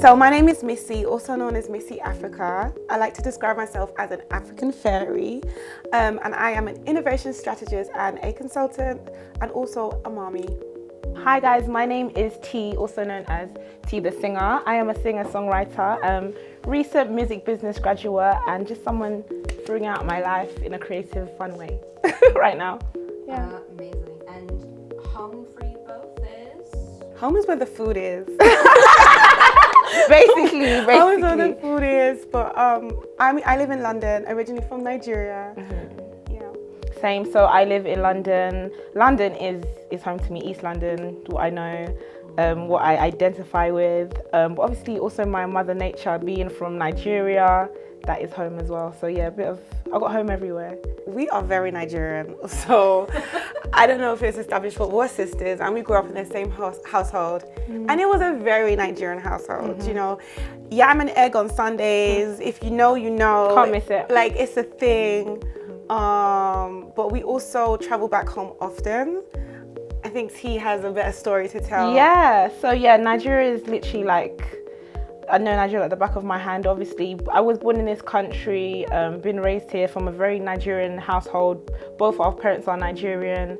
So my name is Misi, also known as Misi Africa. I like to describe myself as an African fairy, and I am an innovation strategist and a consultant, and also a mommy. Hi guys, my name is T, also known as T the Singer. I am a singer-songwriter, recent music business graduate, and just someone figuring out my life in a creative, fun way right now. Yeah. Amazing. And home for you both is? Home is where the food is. Basically. Home is where the food is, but I live in London, originally from Nigeria. Mm-hmm. Yeah. Same, so I live in London. London is home to me, East London, what I know, what I identify with. But obviously also my mother nature, being from Nigeria, that is home as well. So yeah, I got home everywhere. We are very Nigerian, so I don't know if it's established, but we're sisters and we grew up in the same household. And it was a very Nigerian household, you know. Yam and egg on Sundays, if you know, you know. Can't miss it. Like, it's a thing. But we also travel back home often. I think T has a better story to tell. Yeah, so yeah, Nigeria is literally like, I know Nigeria like the back of my hand, obviously. I was born in this country, been raised here from a very Nigerian household. Both our parents are Nigerian.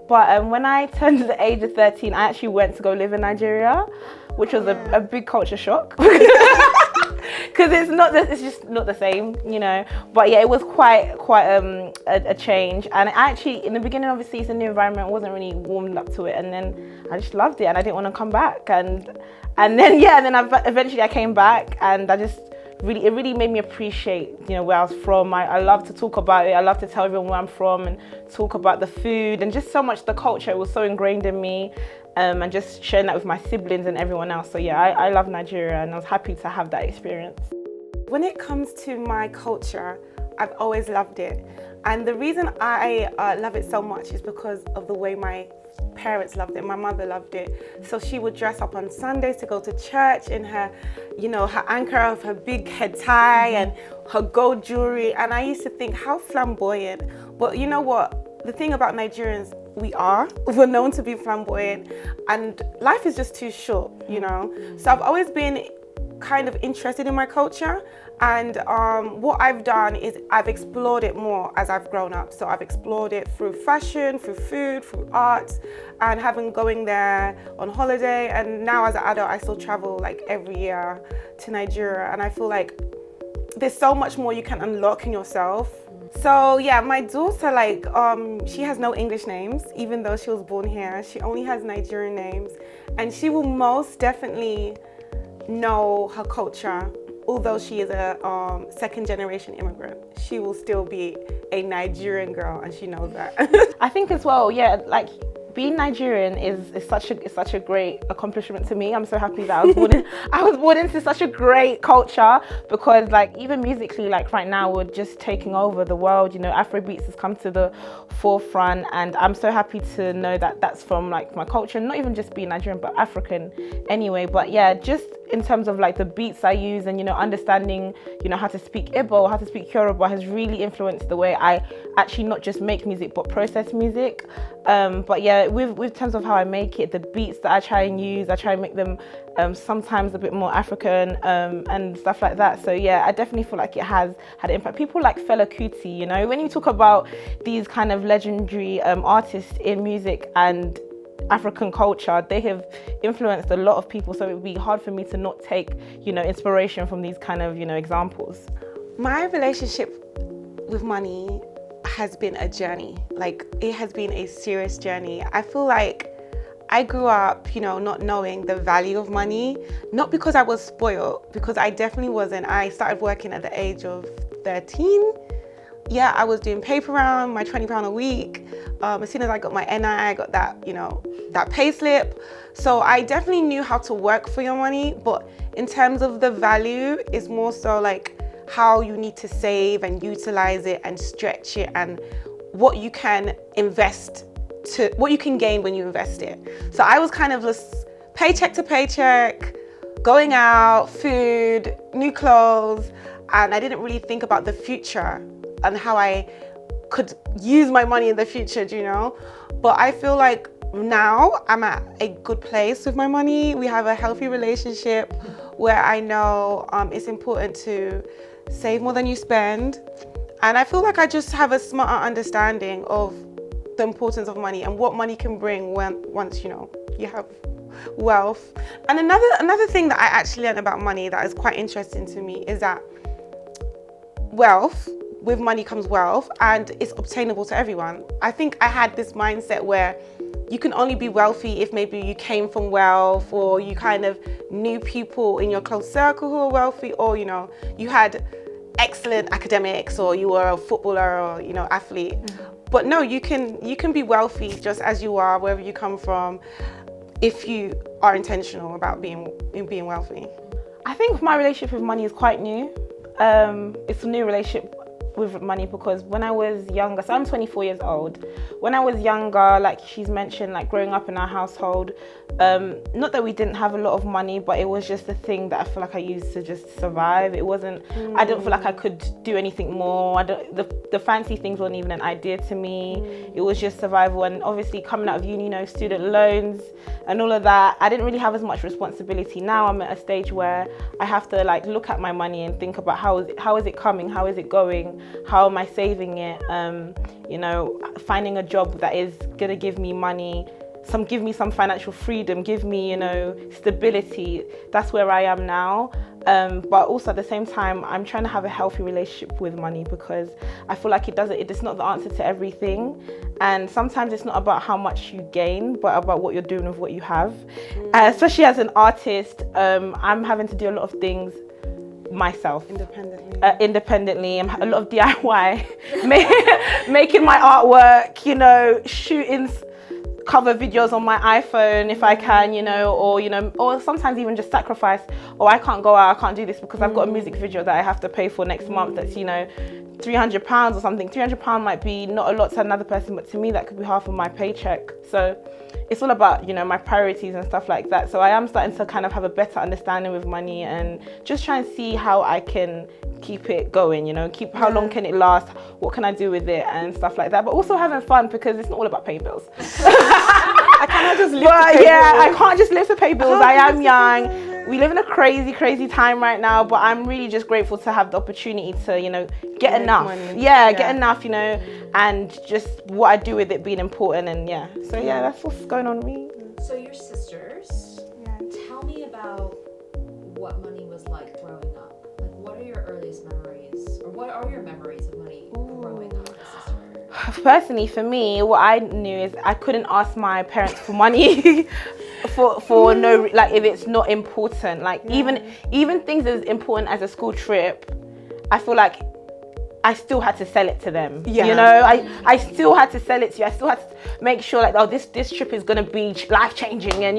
But when I turned the age of 13, I actually went to go live in Nigeria, which was a big culture shock. Because it's just not the same, you know. But yeah, it was quite a change. And I actually, in the beginning, obviously, it's a new environment, wasn't really warmed up to it. And then I just loved it and I didn't want to come back. And then eventually I came back, and it really made me appreciate, you know, where I was from. I love to talk about it. I love to tell everyone where I'm from and talk about the food and just so much the culture. It was so ingrained in me, and just sharing that with my siblings and everyone else. So yeah, I love Nigeria, and I was happy to have that experience. When it comes to my culture, I've always loved it. And the reason I love it so much is because of the way my parents loved it. My mother loved it. So she would dress up on Sundays to go to church in her, you know, her anchor of her big head tie and her gold jewelry. And I used to think, how flamboyant. But you know what? The thing about Nigerians, we're known to be flamboyant, and life is just too short, you know? So I've always been kind of interested in my culture, and what I've done is I've explored it more as I've grown up. So I've explored it through fashion, through food, through art, and going there on holiday. And now as an adult, I still travel like every year to Nigeria, and I feel like there's so much more you can unlock in yourself. So yeah, my daughter, like, she has no English names, even though she was born here. She only has Nigerian names, and she will most definitely know her culture. Although she is a second generation immigrant, she will still be a Nigerian girl, and she knows that. I think as well, yeah, like being Nigerian is such a great accomplishment to me. I'm so happy that I was born into such a great culture, because like even musically, like right now we're just taking over the world, you know. Afrobeats has come to the forefront, and I'm so happy to know that that's from like my culture, not even just being Nigerian but African anyway. But yeah, just in terms of like the beats I use, and you know, understanding, you know, how to speak Igbo, how to speak Yoruba has really influenced the way I actually not just make music but process music. But yeah, with terms of how I make it, the beats that I try and use, I try and make them sometimes a bit more African and stuff like that. So yeah, I definitely feel like it has had an impact. People like Fela Kuti, you know, when you talk about these kind of legendary artists in music and African culture, they have influenced a lot of people. So it would be hard for me to not take, you know, inspiration from these kind of, you know, examples. My relationship with money has been a journey. Like, it has been a serious journey. I feel like I grew up, you know, not knowing the value of money, not because I was spoiled, because I definitely wasn't. I started working at the age of 13. Yeah, I was doing paper round, my £20 a week. As soon as I got my NI, I got that, you know, that pay slip. So I definitely knew how to work for your money, but in terms of the value, it's more so like how you need to save and utilize it and stretch it, and what you can invest to, what you can gain when you invest it. So I was kind of just paycheck to paycheck, going out, food, new clothes, and I didn't really think about the future and how I could use my money in the future, do you know? But I feel like now I'm at a good place with my money. We have a healthy relationship. where I know it's important to save more than you spend. And I feel like I just have a smarter understanding of the importance of money and what money can bring once you have wealth. And another thing that I actually learned about money that is quite interesting to me is that with money comes wealth, and it's obtainable to everyone. I think I had this mindset where you can only be wealthy if maybe you came from wealth, or you kind of knew people in your close circle who were wealthy, or you had excellent academics, or you were a footballer, or athlete. But no, you can be wealthy just as you are, wherever you come from, if you are intentional about being wealthy. I think my relationship with money is quite new. It's a new relationship with money because when I was younger, so I'm 24 years old. When I was younger, like she's mentioned, like growing up in our household, not that we didn't have a lot of money, but it was just a thing that I feel like I used to just survive. It wasn't, I don't feel like I could do anything more. The fancy things weren't even an idea to me. It was just survival. And obviously coming out of uni, student loans and all of that, I didn't really have as much responsibility. Now I'm at a stage where I have to like look at my money and think about how is it coming, how is it going, how am I saving it, finding a job that is gonna give me money, give me some financial freedom, give me, stability. That's where I am now. But also at the same time, I'm trying to have a healthy relationship with money because I feel like it's not the answer to everything. And sometimes it's not about how much you gain, but about what you're doing with what you have. Especially as an artist, I'm having to do a lot of things myself. Independently. I'm a lot of DIY, making my artwork, shooting cover videos on my iPhone if I can, or sometimes even just sacrifice, I can't go out, I can't do this because I've got a music video that I have to pay for next month that's, £300 or something. £300 might be not a lot to another person, but to me that could be half of my paycheck. So it's all about, my priorities and stuff like that. So I am starting to kind of have a better understanding with money and just try and see how I can keep it going, how long can it last, what can I do with it and stuff like that, but also having fun because it's not all about paying bills. I cannot just live to pay bills. I can't just live to pay bills. I am young. We live in a crazy time right now, but I'm really just grateful to have the opportunity to, get enough. Money. Get enough, and just what I do with it being important. And so that's what's going on with me. So your sisters, tell me about what money was like growing up. Like, what are your earliest memories, or what are your memories of money growing up as a sister? Personally, for me, what I knew is I couldn't ask my parents for money for no, like, if it's not important. Like even things as important as a school trip, I feel like I still had to sell it to them. I still had to sell it to you. I still had to make sure like, this trip is gonna be life-changing and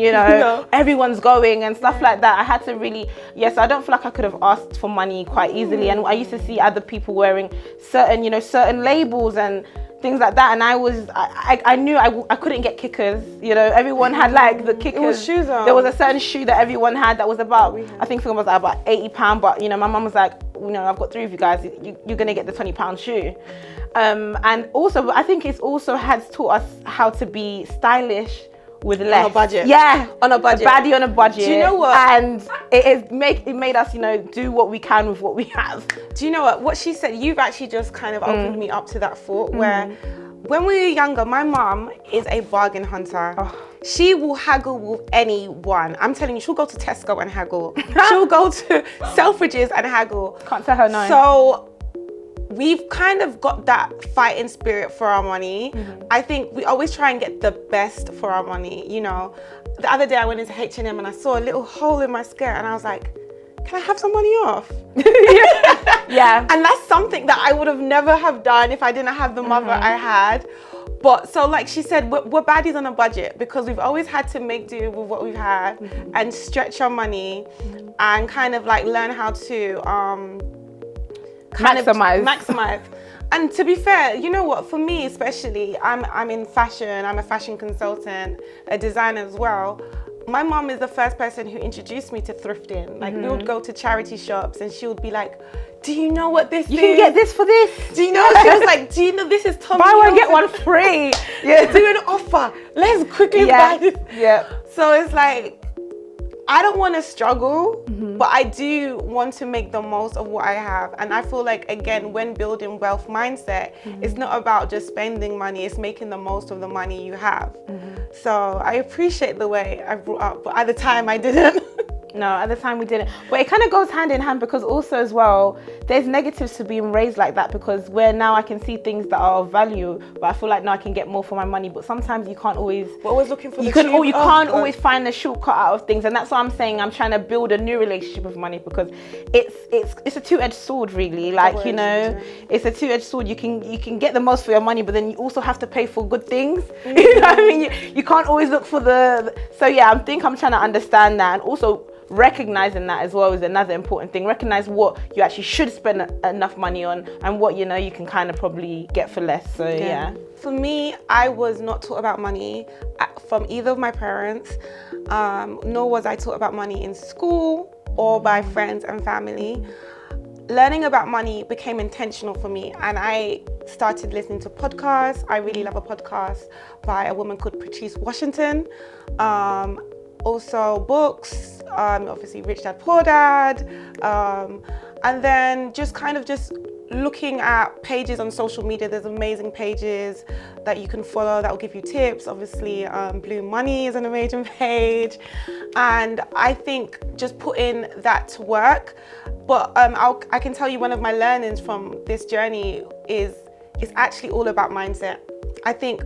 everyone's going and stuff like that. I had to really, so I don't feel like I could have asked for money quite easily. And I used to see other people wearing certain labels and things like that, and I knew I couldn't get kickers. Everyone had like the kickers. It was shoes on. There was a certain shoe that everyone had that was about, I think it was about £80, but my mum was like, I've got 3 of you guys, you're gonna get the £20 shoe. And also I think it's also has taught us how to be stylish with less. On a budget. On a budget. A baddie on a budget. Do you know what? And it made us, do what we can with what we have. Do you know what she said? You've actually just kind of opened me up to that thought where when we were younger, my mom is a bargain hunter. She will haggle with anyone. I'm telling you, she'll go to Tesco and haggle. She'll go to Selfridges and haggle. Can't tell her no. So we've kind of got that fighting spirit for our money. I think we always try and get the best for our money. The other day I went into H&M and I saw a little hole in my skirt and I was like, can I have some money off? And that's something that I would have never have done if I didn't have the mother I had. But so like she said, we're baddies on a budget because we've always had to make do with what we've had and stretch our money and kind of like learn how to maximize. And to be fair, you know what, for me especially, I'm in fashion, I'm a fashion consultant, a designer as well. My mom is the first person who introduced me to thrifting. Like we would go to charity shops and she would be like, do you know what this is? You can get this for this. Do you know? She was like, do you know this is Tommy Buy one, get one free. Do an offer. Let's quickly buy this. Yeah. So it's like, I don't want to struggle, but I do want to make the most of what I have. And I feel like, again, when building wealth mindset, it's not about just spending money, it's making the most of the money you have. So I appreciate the way I brought up, but at the time I didn't. No, at the time we didn't. But it kind of goes hand in hand, because also as well, there's negatives to being raised like that, because where now I can see things that are of value, but I feel like now I can get more for my money. But sometimes you can't always. We're always looking for you the can, you can't always find the shortcut out of things, and that's what I'm saying. I'm trying to build a new relationship with money, because it's a two-edged sword, really. Like, you know, it's a two-edged sword. You can get the most for your money, but then you also have to pay for good things. You know what I mean? You can't always look for the. So yeah, I'm trying to understand that, and also recognizing that as well is another important thing. Recognize what you actually should spend enough money on, and what you know you can kind of probably get for less. So yeah. For me, I was not taught about money from either of my parents, nor was I taught about money in school or by friends and family. Learning about money became intentional for me, and I started listening to podcasts. I really love a podcast by a woman called Patrice Washington. Also books, obviously Rich Dad Poor Dad, and then just looking at pages on social media. There's amazing pages that you can follow that will give you tips. Obviously, Blue Money is an amazing page, and I think just putting that to work. But I can tell you one of my learnings from this journey is actually all about mindset. I think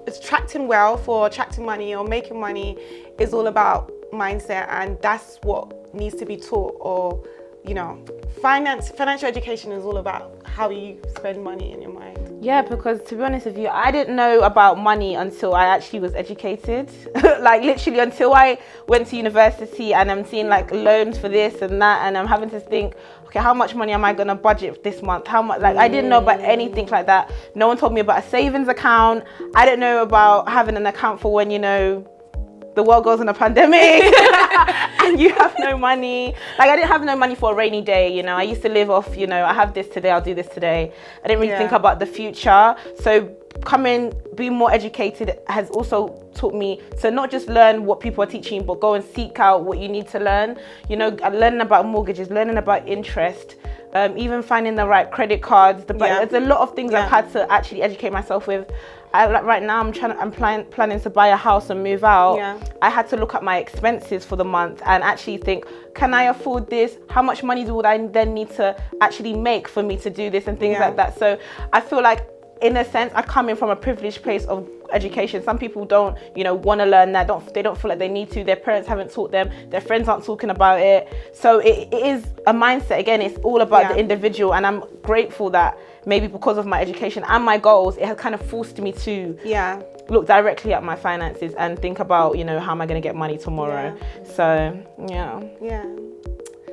attracting wealth or attracting money or making money is all about mindset, and that's what needs to be taught. Or, you know, financial education is all about how you spend money in your mind. Yeah, because to be honest with you, I didn't know about money until I actually was educated. Like literally until I went to university, and I'm seeing like loans for this and that, and I'm having to think, okay, how much money am I gonna budget this month? How much? Like I didn't know about anything like that. No one told me about a savings account. I didn't know about having an account for when, you know, the world goes in a pandemic and you have no money. Like I didn't have no money for a rainy day, you know. I used to live off, you know, I have this today, I'll do this today. I didn't really think about the future. So being more educated has also taught me to not just learn what people are teaching, but go and seek out what you need to learn. You know, learning about mortgages, learning about interest, even finding the right credit cards. There's a lot of things I've had to actually educate myself with. Right now, I'm planning to buy a house and move out. I had to look at my expenses for the month and actually think, can I afford this? How much money would I then need to actually make for me to do this, and things like that. So I feel like, in a sense, I come in from a privileged place of education. Some people don't, you know, want to learn that. They don't feel like they need to. Their parents haven't taught them. Their friends aren't talking about it. So it is a mindset. Again, it's all about the individual. And I'm grateful that maybe because of my education and my goals, it has kind of forced me to look directly at my finances and think about, you know, how am I going to get money tomorrow? So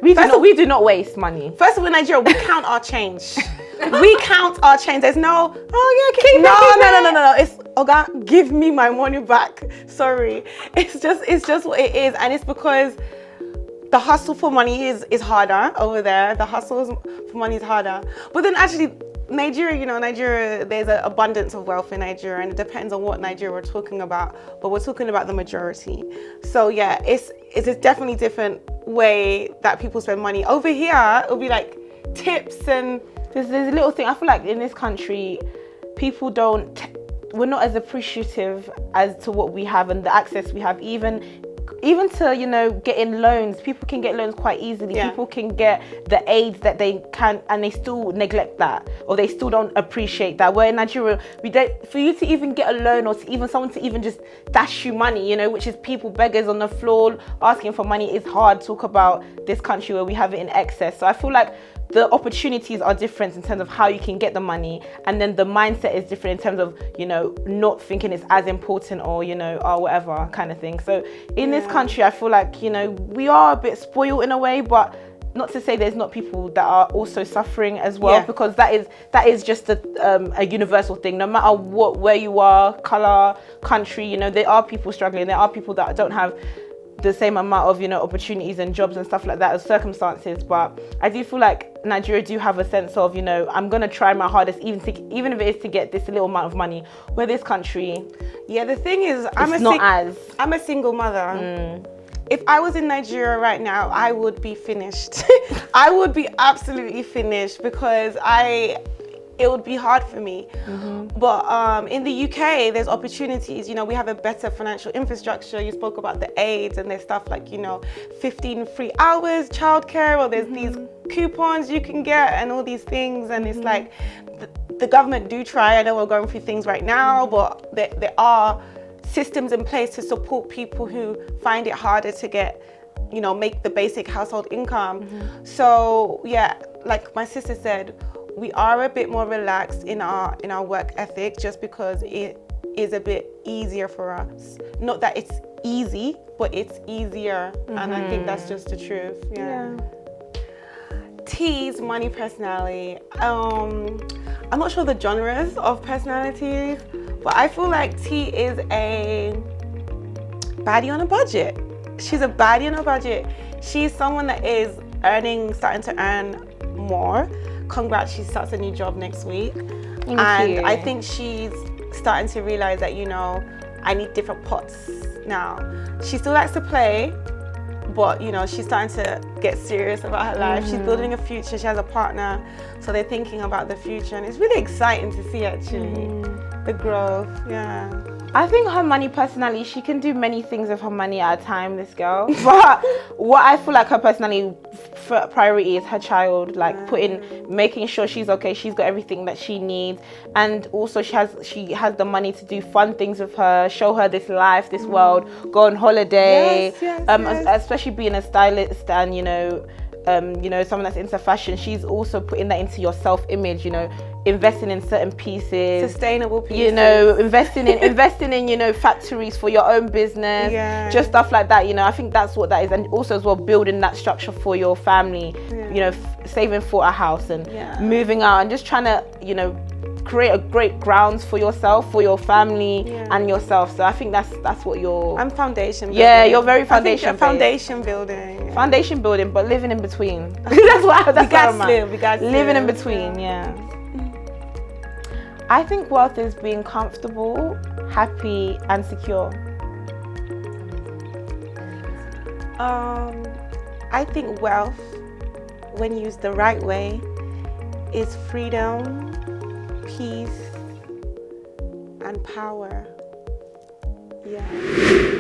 we do not waste money. First of all, in Nigeria, we count our change. We count our change. There's no, keep no. It's, Oga, give me my money back. Sorry. It's just what it is. And it's because the hustle for money is harder over there. The hustle for money is harder. But then actually, Nigeria, there's an abundance of wealth in Nigeria, and it depends on what Nigeria we're talking about, but we're talking about the majority. So yeah, it's a definitely different way that people spend money. Over here, it'll be like tips, and there's a little thing. I feel like in this country, people we're not as appreciative as to what we have and the access we have, even to, you know, getting loans. People can get loans quite easily. People can get the aid that they can, and they still neglect that, or they still don't appreciate that. Where in Nigeria, for you to even get a loan, or to even someone to even just dash you money, you know, which is people, beggars on the floor asking for money, is hard. Talk about this country where we have it in excess. So I feel like the opportunities are different in terms of how you can get the money, and then the mindset is different in terms of, you know, not thinking it's as important, or, you know, or whatever kind of thing. So in this country, I feel like, you know, we are a bit spoiled in a way, but not to say there's not people that are also suffering as well, because that is just a universal thing. No matter where you are, color, country, you know, there are people struggling. There are people that don't have the same amount of, you know, opportunities and jobs and stuff like that as circumstances. But I do feel like Nigeria do have a sense of, you know, I'm gonna try my hardest, even if it is to get this little amount of money. Where this country, the thing is, I'm a single mother. if I was in Nigeria right now, I would be finished. I would be absolutely finished because it would be hard for me. But in the UK, there's opportunities. You know, we have a better financial infrastructure. You spoke about the aids, and there's stuff like, you know, 15 free hours childcare, or there's these coupons you can get and all these things. And it's like the government do try. I know we're going through things right now, but there are systems in place to support people who find it harder to get, you know, make the basic household income. So yeah, like my sister said, we are a bit more relaxed in our work ethic just because it is a bit easier for us. Not that it's easy, but it's easier. And I think that's just the truth. Yeah. T's money personality. I'm not sure the genres of personalities, but I feel like T is a baddie on a budget. She's a baddie on a budget. She's someone that is starting to earn more. Congrats, she starts a new job next week. Thank you. I think she's starting to realize that, you know, I need different pots now. She still likes to play, but, you know, she's starting to get serious about her life. She's building a future. She has a partner, so they're thinking about the future, and it's really exciting to see actually the growth. Yeah. I think her money personality, she can do many things with her money at a time, this girl. But what I feel like her personality priority is her child, like making sure she's okay, she's got everything that she needs. And also she has the money to do fun things with her, show her this life, this world, go on holiday. Yes. Especially being a stylist and, you know, someone that's into fashion, she's also putting that into your self-image, you know, investing in certain pieces, sustainable pieces, you know, investing in, you know, factories for your own business, just stuff like that. You know, I think that's what that is. And also as well, building that structure for your family, you know, saving for a house and moving out and just trying to, you know, create a great grounds for yourself, for your family and yourself. So I think that's what you're... I'm foundation building. Yeah, you're very foundation building. Foundation building, but living in between. That's what I'm We got living in between, yeah. I think wealth is being comfortable, happy and secure. I think wealth, when used the right way, is freedom, peace, and power. Yeah.